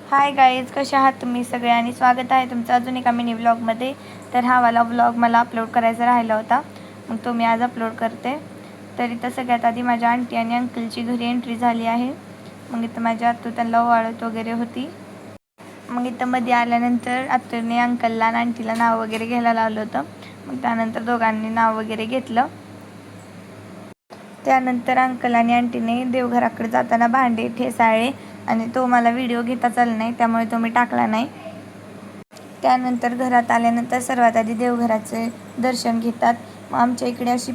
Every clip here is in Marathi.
हाय गाईज, कसे आहात तुम्ही सगळे आणि स्वागत आहे तुमचं अजून एका मिनी व्लॉगमध्ये. तर हा वाला व्लॉग मला अपलोड करायचा राहिला होता, मग तो मी आज अपलोड करते. तर इथं सगळ्यात आधी माझ्या आंटी आणि अंकलची घरी एंट्री झाली आहे. मग इथं माझ्या आत्तू त्यांना ओवाळत वगैरे होती. मग इथं मध्ये आल्यानंतर आत्तूने अंकलला आणि आंटीला नाव वगैरे घ्यायला लावलं होतं. मग त्यानंतर दोघांनी नाव वगैरे घेतलं. त्यानंतर अंकल आणि आंटीने देवघराकडे जाताना भांडे ठेसाळे आणि तो मला व्हिडिओ घेता चालला नाही, त्यामुळे तो मी टाकला नाही. त्यानंतर घरात आल्यानंतर सर्वात आधी देवघराचे दर्शन घेतात. मग आमच्या इकडे अशी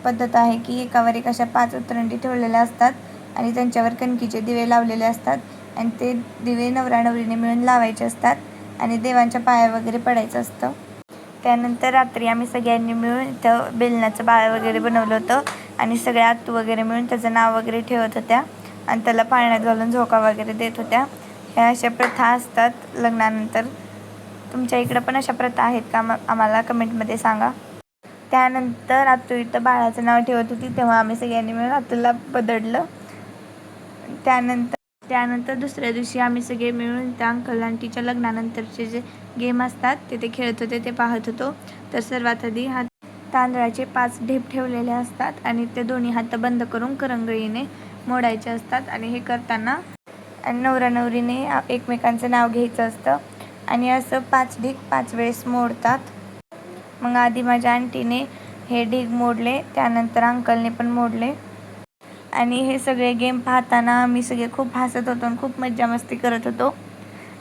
पद्धत आहे की एकावर एक अशा 5 उतरंडी ठेवलेल्या असतात आणि त्यांच्यावर कणकीचे दिवे लावलेले असतात आणि ते दिवे नवरा नवरीने मिळून लावायचे असतात आणि देवांच्या पाया वगैरे पडायचं असतं. त्यानंतर रात्री आम्ही सगळ्यांनी मिळून इथं बेलण्याचं बाळ वगैरे बनवलं होतं आणि सगळ्या आत्तू वगैरे मिळून त्याचं नाव वगैरे ठेवत होत्या आणि त्याला पाळण्यात घालून झोका वगैरे देत होत्या. ह्या अशा प्रथा असतात लग्नानंतर. तुमच्या इकडं पण अशा प्रथा आहेत का? आम्हाला कमेंटमध्ये सांगा. त्यानंतर आत्तू इथं बाळाचं नाव ठेवत होती, तेव्हा आम्ही सगळ्यांनी मिळून आत्तूला बदडलं. त्यानंतर दुसऱ्या दिवशी आम्ही सगळे मिळून त्या अंकल आंटीच्या लग्नानंतरचे जे गेम असतात ते खेळत होते, ते पाहत होतो. तर सर्वात आधी तांदळाचे 5 ढेप ठेवलेले असतात आणि ते दोन्ही हात बंद करून करंगळीने मोडायचे असतात आणि हे करताना नवरा नवरीने एकमेकांचं नाव घ्यायचं असतं आणि असं 5 ढीग 5 वेळेस मोडतात. मग आधी माझ्या आंटीने हे ढीग मोडले, त्यानंतर अंकलने पण मोडले आणि हे सगळे गेम पाहताना आम्ही सगळे खूप हसत होतो आणि खूप मज्जा मस्ती करत होतो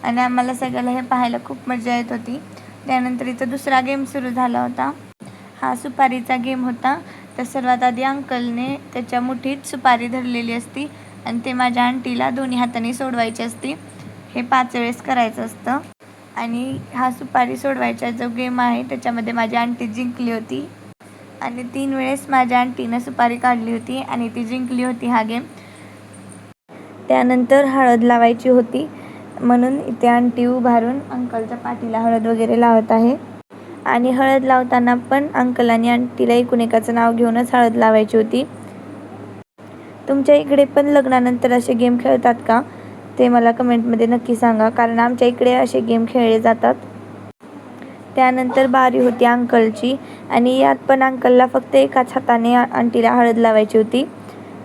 आणि आम्हाला सगळ्याला हे पाहायला खूप मजा येत होती. त्यानंतर इथं दुसरा गेम सुरू झाला होता. हा सुपारीचा गेम होता. तर सर्वात आधी अंकलने त्याच्या मुठीत सुपारी धरलेली असती आणि ते माझ्या आंटीला दोन्ही हाताने सोडवायची असते. हे 5 वेळेस करायचं असतं आणि हा सुपारी सोडवायचा जो गेम आहे त्याच्यामध्ये माझी आंटी जिंकली होती आणि 3 वेळेस माझ्या आंटीनं सुपारी काढली होती आणि ती जिंकली होती हा गेम. त्यानंतर हळद लावायची होती, म्हणून इथे आंटी उभारून अंकलच्या पाठीला हळद वगैरे लावत आहे आणि हळद लावताना पण अंकल आणि आंटीला एकाचं नाव घेऊनच हळद लावायची होती. तुमच्या इकडे पण लग्नानंतर असे गेम खेळतात का? ते मला कमेंटमध्ये नक्की सांगा, कारण आमच्या इकडे असे गेम खेळले जातात. त्यानंतर बारी होती अंकलची आणि यात पण अंकलला फक्त एकाच हाताने आंटीला हळद लावायची होती,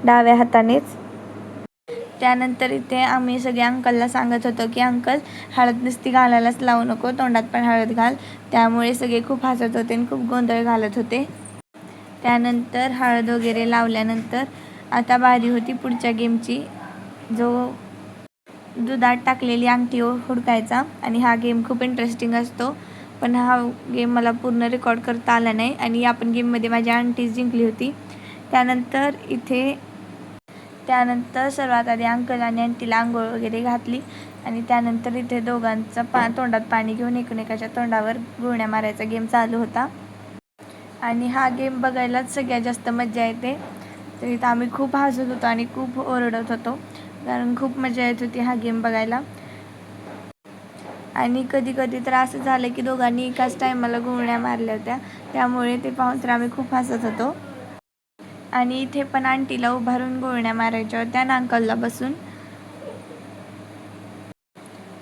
डाव्या हातानेच. त्यानंतर इथे आम्ही सगळे अंकलला सांगत होतो की अंकल, हळद नुसती घालायलाच लावू नको, तोंडात पण हळद घाल. त्यामुळे सगळे खूप हसत होते आणि खूप गोंधळ घालत होते. त्यानंतर हळद वगैरे लावल्यानंतर आता बारी होती पुढच्या गेमची, जो दुधात टाकलेली अंगठी हुडकायचा आणि हा गेम खूप इंटरेस्टिंग असतो. पण हा गेम मला पूर्ण रेकॉर्ड करता आला नाही आणि या पण गेममध्ये माझी आंटीच जिंकली होती. त्यानंतर सर्वात आधी अंकल आणि आंटीला आंघोळ वगैरे घातली आणि त्यानंतर इथे दोघांचं तोंडात पाणी घेऊन एकमेकाच्या तोंडावर गुळण्या मारायचा गेम चालू होता आणि हा गेम बघायलाच सगळ्यात जास्त मजा येते. तर इथं आम्ही खूप हसत होतो आणि खूप ओरडत होतो, कारण खूप मजा येत होती हा गेम बघायला. आणि कधी कधी तर असं झालं की दोघांनी एकाच टायमाला गुळण्या मारल्या होत्या, त्यामुळे ते पाहून तर आम्ही खूप हसत होतो. आणि इथे पण आंटीला उभारून गुळण्या मारायच्या होत्या आणि अंकलला बसून.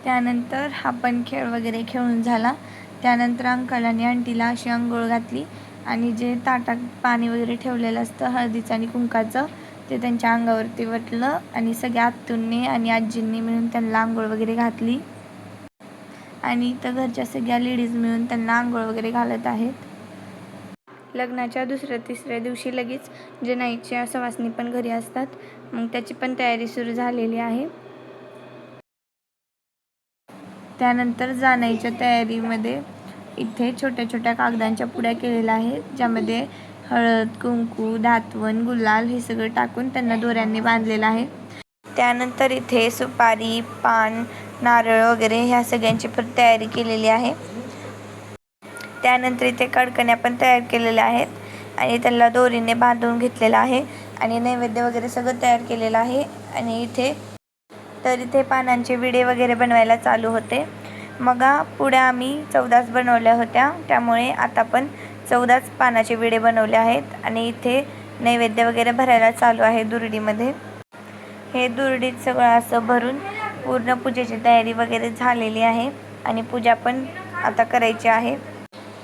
त्यानंतर हा पण खेळ वगैरे खेळून झाला. त्यानंतर अंकल आणि आंटीला अशी आंघोळ घातली आणि जे ताटात पाणी वगैरे ठेवलेलं असतं हळदीचं आणि कुंकाचं, ते त्यांच्या अंगावरती वतलं आणि सगळ्या आत्तूंनी आणि आजींनी मिळून त्यांना आंघोळ वगैरे घातली आणि इथं घरच्या सगळ्या लेडीज मिळून त्यांना आंघोळ वगैरे घालत आहेत. लग्नाच्या दुसऱ्या तिसऱ्या दिवशी लगेच जनाईच्या सवासणी पण घरी असतात, मग त्याची पण तयारी सुरू झालेली आहे. त्यानंतर जाण्याच्या तयारीमध्ये इथे छोट्या छोट्या कागदांच्या पुड्या केलेल्या आहेत, ज्यामध्ये हळद, कुंकू, दातवण, गुलाल हे सगळं टाकून त्यांना दोऱ्यांनी बांधलेलं आहे. त्यानंतर इथे सुपारी, पान, नारळ वगैरे ह्या सगळ्यांची पण तयारी केलेली आहे. त्यानंतर इथे कडकण्या पण तयार केलेल्या आहेत आणि त्याला दोरीने बांधून घेतलेलं आहे आणि नैवेद्य वगैरे सगळं तयार केलेलं आहे. आणि इथे पानांचे विडे वगैरे बनवायला चालू होते. मग पुढे आम्ही 14 बनवल्या होत्या, त्यामुळे आता पण 14 पानाचे विडे बनवले आहेत आणि इथे नैवेद्य वगैरे भरायला चालू आहे दुर्डीमध्ये. हे दुर्डीत सगळं असं भरून पूर्ण पूजेची तयारी वगैरे झालेली आहे आणि पूजा पण आता करायची आहे.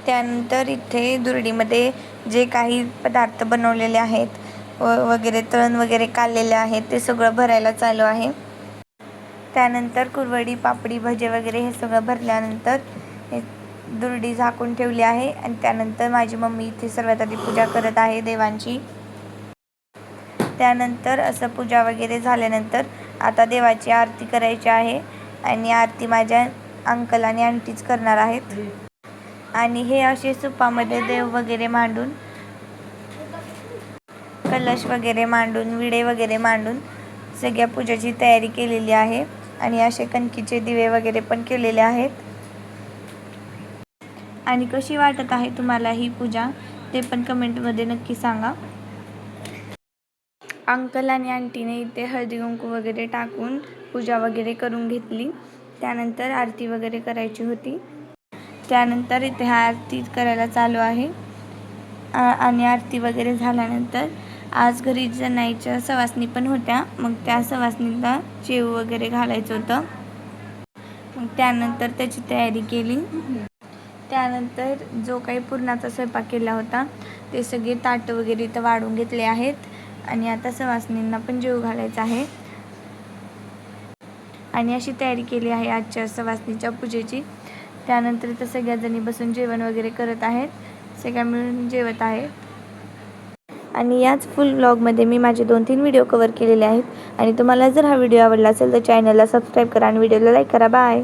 त्यानंतर इथे दुरडीमध्ये जे काही पदार्थ बनवलेले आहेत वगैरे तळण वगैरे काढलेले आहेत ते सगळं भरायला चालू आहे. त्यानंतर कुरवडी, पापडी, भजे वगैरे हे सगळं भरल्यानंतर हे दुरडी झाकून ठेवली आहे आणि त्यानंतर माझी मम्मी इथे सर्वात आधी पूजा करत आहे देवांची. त्यानंतर असं पूजा वगैरे झाल्यानंतर आता देवाची आरती करायची आहे आणि आरती माझ्या अंकल आणि आंटीच करणार आहेत. आणि हे असे सुपामध्ये देव वगैरे मांडून, कलश वगैरे मांडून, विडे वगैरे मांडून सगळ्या पूजेची तयारी केलेली आहे आणि असे कणकीचे दिवे वगैरे पण केलेले आहेत. आणि कशी वाटत आहे तुम्हाला ही पूजा ते पण कमेंटमध्ये नक्की सांगा. अंकल आणि आंटीने इथे हळदी कुंकू वगैरे टाकून पूजा वगैरे करून घेतली. त्यानंतर आरती वगैरे करायची होती. त्यानंतर इथे आरती करायला चालू आहे आणि आरती वगैरे झाल्यानंतर आज घरी जनाईच्या सवासणी पण होत्या. मग त्या सवासणीला जेव वगैरे घालायचं होतं. मग त्यानंतर त्याची तयारी केली. त्यानंतर जो काही पुरणाचा स्वयंपाक केला होता ते सगळे ताट वगैरे इथं वाढून घेतले आहेत आणि आता सवासणींना पण जेव घालायचं आहे. आणि अशी तयारी केली आहे आजच्या सवासणीच्या पूजेची. त्यानंतर इथं सगळ्याजणी बसून जेवण वगैरे करत आहेत, सगळ्या मिळून जेवत आहेत. आणि याच फुल व्लॉगमध्ये मी माझे 2-3 व्हिडिओ कव्हर केलेले आहेत. आणि तुम्हाला जर हा व्हिडिओ आवडला असेल तर चॅनलला सबस्क्राईब करा आणि व्हिडिओला लाईक करा. बाय.